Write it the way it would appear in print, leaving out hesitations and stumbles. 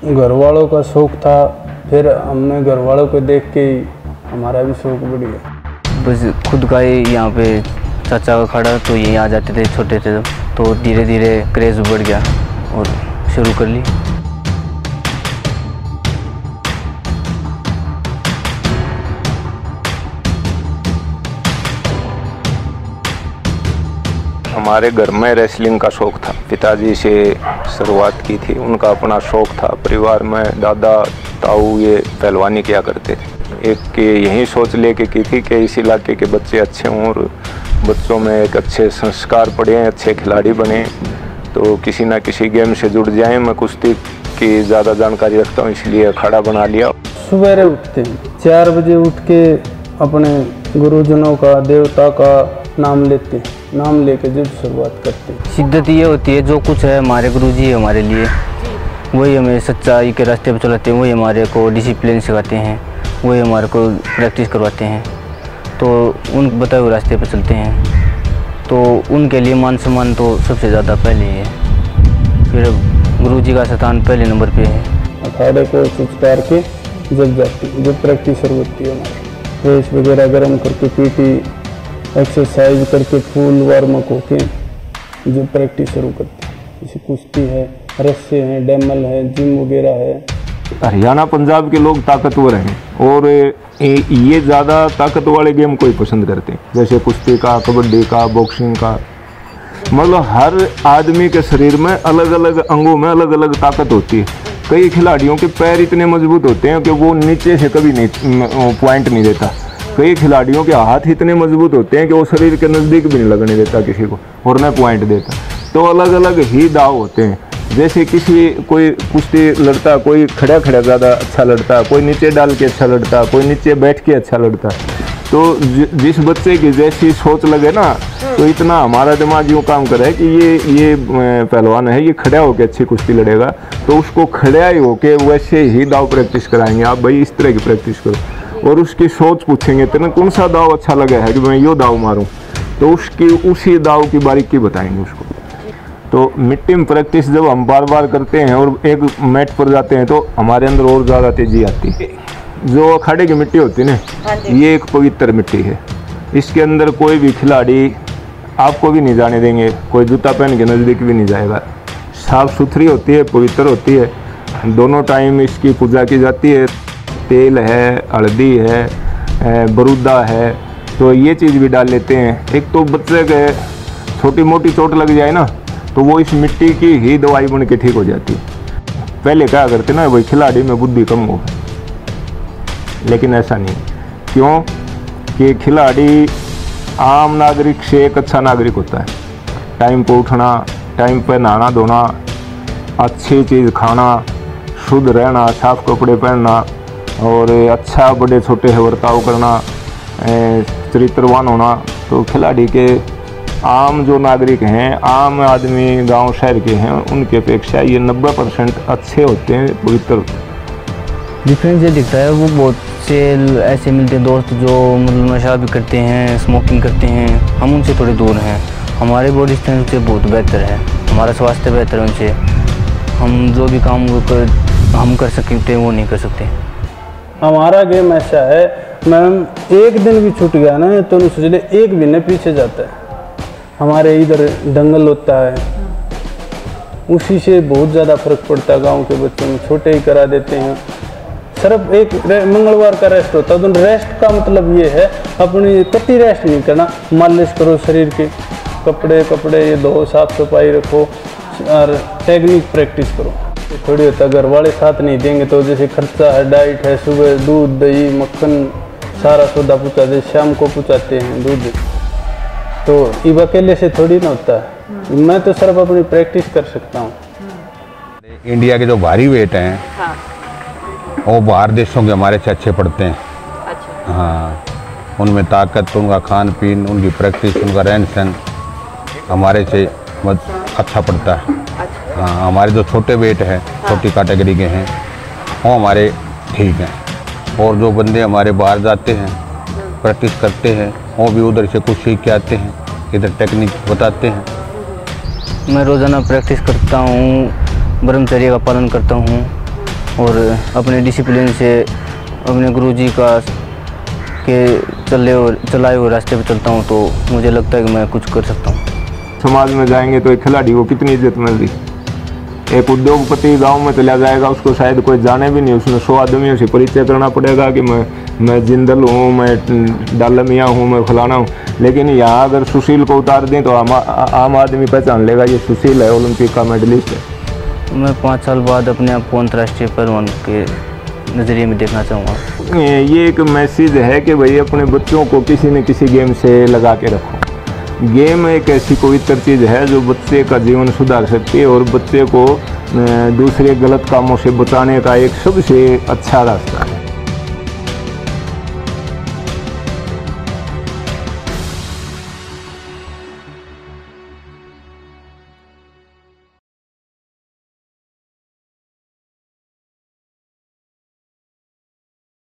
घर वालों का शौक था, फिर हमने घर वालों को देख के ही हमारा भी शौक बढ़ गया। बस खुद का ही यहाँ पे चाचा का खड़ा तो यहीं आ जाते थे छोटे थे तो धीरे धीरे क्रेज़ बढ़ गया और शुरू कर ली। हमारे घर में रेसलिंग का शौक था, पिताजी से शुरुआत की थी, उनका अपना शौक था। परिवार में दादा ताऊ ये पहलवानी किया करते थे। एक के यही सोच लेके की थी कि इस इलाके के बच्चे अच्छे हों और बच्चों में एक अच्छे संस्कार पड़े, अच्छे खिलाड़ी बने, तो किसी ना किसी गेम से जुड़ जाएं। मैं कुश्ती की ज़्यादा जानकारी रखता हूँ, इसलिए अखाड़ा बना लिया। सुबह उठते हैं 4 बजे, उठ के अपने गुरुजनों का, देवता का नाम लेते हैं, नाम लेके जब शुरुआत करते हैं। शिद्दत ये होती है, जो कुछ है हमारे गुरुजी है हमारे लिए, वही हमें सच्चाई के रास्ते पर चलाते हैं, वही हमारे को डिसिप्लिन सिखाते हैं, वही हमारे को प्रैक्टिस करवाते हैं, तो उन बताए हुए रास्ते पर चलते हैं। तो उनके लिए मान सम्मान तो सबसे ज़्यादा पहले ही है, फिर गुरुजी का स्थान पहले नंबर पे है। अखाड़े को उतार के जब जाती, जब प्रैक्टिस शुरू होती है, हमारी रेस वगैरह गर्म करके, पीटी एक्सरसाइज करके, फुल वार्म अप होके जब प्रैक्टिस शुरू करते हैं। जैसे कुश्ती है, रस्से हैं, डैमल है, जिम वगैरह है। हरियाणा पंजाब के लोग ताकतवर हैं और ये ज़्यादा ताकत वाले गेम कोई पसंद करते हैं, जैसे कुश्ती का, कबड्डी का, बॉक्सिंग का। मतलब हर आदमी के शरीर में अलग अलग अंगों में अलग अलग ताकत होती है। कई खिलाड़ियों के पैर इतने मजबूत होते हैं कि वो नीचे से कभी नहीं पॉइंट नहीं देता। कई खिलाड़ियों के हाथ इतने मजबूत होते हैं कि वो शरीर के नज़दीक भी नहीं लगने देता किसी को और न पॉइंट देता। तो अलग अलग ही दाव होते हैं। जैसे कोई कुश्ती लड़ता, कोई खड़ा खड़ा ज़्यादा अच्छा लड़ता, कोई नीचे डाल के अच्छा लड़ता, कोई नीचे बैठ के अच्छा लड़ता। तो जिस बच्चे की जैसी सोच लगे ना, तो इतना हमारा दिमाग यूँ काम करे कि ये पहलवान है, ये खड़ा होकर अच्छी कुश्ती लड़ेगा, तो उसको खड़ा ही होके वैसे ही दाव प्रैक्टिस कराएंगे। आप भाई इस तरह की प्रैक्टिस करो, और उसकी सोच पूछेंगे तेरे कौन सा दाव अच्छा लगा है कि मैं यो दाव मारूं, तो उसी दाव की बारीकी बताएंगे उसको। तो मिट्टी में प्रैक्टिस जब हम बार बार करते हैं और एक मैट पर जाते हैं, तो हमारे अंदर और ज़्यादा तेज़ी आती है। जो अखाड़े की मिट्टी होती है ना, ये एक पवित्र मिट्टी है। इसके अंदर कोई भी खिलाड़ी आपको भी नहीं जाने देंगे, कोई जूता पहन के नज़दीक भी नहीं जाएगा। साफ़ सुथरी होती है, पवित्र होती है। दोनों टाइम इसकी पूजा की जाती है। तेल है, हल्दी है, बरूदा है, तो ये चीज़ भी डाल लेते हैं। एक तो बच्चे के छोटी मोटी चोट लग जाए ना, तो वो इस मिट्टी की ही दवाई बन के ठीक हो जाती है। पहले क्या करते ना, वही खिलाड़ी में बुद्धि कम हो, लेकिन ऐसा नहीं। क्यों कि खिलाड़ी आम नागरिक से एक अच्छा नागरिक होता है। टाइम पर उठना, टाइम पर नहाना धोना, अच्छी चीज़ खाना, शुद्ध रहना, साफ कपड़े पहनना और अच्छा बड़े छोटे से बर्ताव करना, चरित्रवान होना। तो खिलाड़ी के आम जो नागरिक हैं, आम आदमी गांव शहर के हैं, उनके अपेक्षा ये 90% अच्छे होते हैं, पवित्र होते हैं। डिफरेंस ये दिखता है, वो बहुत से ऐसे मिलते हैं दोस्त जो मतलब नशा भी करते हैं, स्मोकिंग करते हैं। हम उनसे थोड़े दूर हैं। हमारे बॉडी स्ट्रेंथ से बहुत बेहतर है, हमारा स्वास्थ्य बेहतर है उनसे। हम जो भी काम हम कर सकते हैं वो नहीं कर सकते। हमारा गेम ऐसा है, मैम एक दिन भी छूट गया ना, तो सोच एक महीने पीछे जाता है। हमारे इधर दंगल होता है, उसी से बहुत ज़्यादा फर्क पड़ता है। गांव के बच्चों में छोटे ही करा देते हैं। सिर्फ एक मंगलवार का रेस्ट होता है, तो रेस्ट का मतलब ये है अपनी कति रेस्ट नहीं करना। मालिश करो शरीर के, कपड़े ये धो, साफ सफाई रखो और टेक्निक प्रैक्टिस करो। थोड़ी होता घर वाले साथ नहीं देंगे, तो जैसे खर्चा है, डाइट है, सुबह दूध दही मक्खन सारा सौदा पूछाते, शाम को पूछाते हैं दूध, तो इब अकेले से थोड़ी ना होता है। मैं तो सिर्फ अपनी प्रैक्टिस कर सकता हूँ। इंडिया के जो भारी वेट हैं, हाँ, वो बाहर देशों के हमारे से अच्छे पड़ते हैं। अच्छा। हाँ, उनमें ताकत, उनका खान पीन, उनकी प्रैक्टिस, उनका रहन सहन हमारे से अच्छा पड़ता है। अच्छा। हाँ, हमारे जो छोटे वेट हैं, हाँ, छोटी कैटेगरी के हैं, वो हमारे ठीक हैं। और जो बंदे हमारे बाहर जाते हैं, प्रैक्टिस करते हैं, वो भी उधर से कुछ सीख के आते हैं, इधर टेक्निक बताते हैं। मैं रोज़ाना प्रैक्टिस करता हूँ, ब्रह्मचर्य का पालन करता हूँ और अपने डिसिप्लिन से अपने गुरुजी का के चलाए हुए रास्ते पर चलता हूँ तो मुझे लगता है कि मैं कुछ कर सकता हूँ। समाज में जाएंगे तो एक खिलाड़ी को कितनी इज्जत मिल रही, एक उद्योगपति गांव में चला जाएगा उसको शायद कोई जाने भी नहीं, उसमें 100 आदमियों से परिचय करना पड़ेगा कि मैं जिंदल हूँ, मैं डालमिया हूँ, मैं फलाना हूँ। लेकिन यहाँ अगर सुशील को उतार दें तो आम आदमी पहचान लेगा ये सुशील है, ओलंपिक का मेडलिस्ट है। मैं 5 साल बाद अपने आप को अंतर्राष्ट्रीय पहलवान के नज़रिए में देखना चाहूँगा। ये एक मैसेज है कि भाई अपने बच्चों को किसी न किसी गेम से लगा के रखो। गेम एक ऐसी पवित्र चीज़ है जो बच्चे का जीवन सुधार सकती है और बच्चे को दूसरे गलत कामों से बचाने का एक सबसे अच्छा रास्ता है।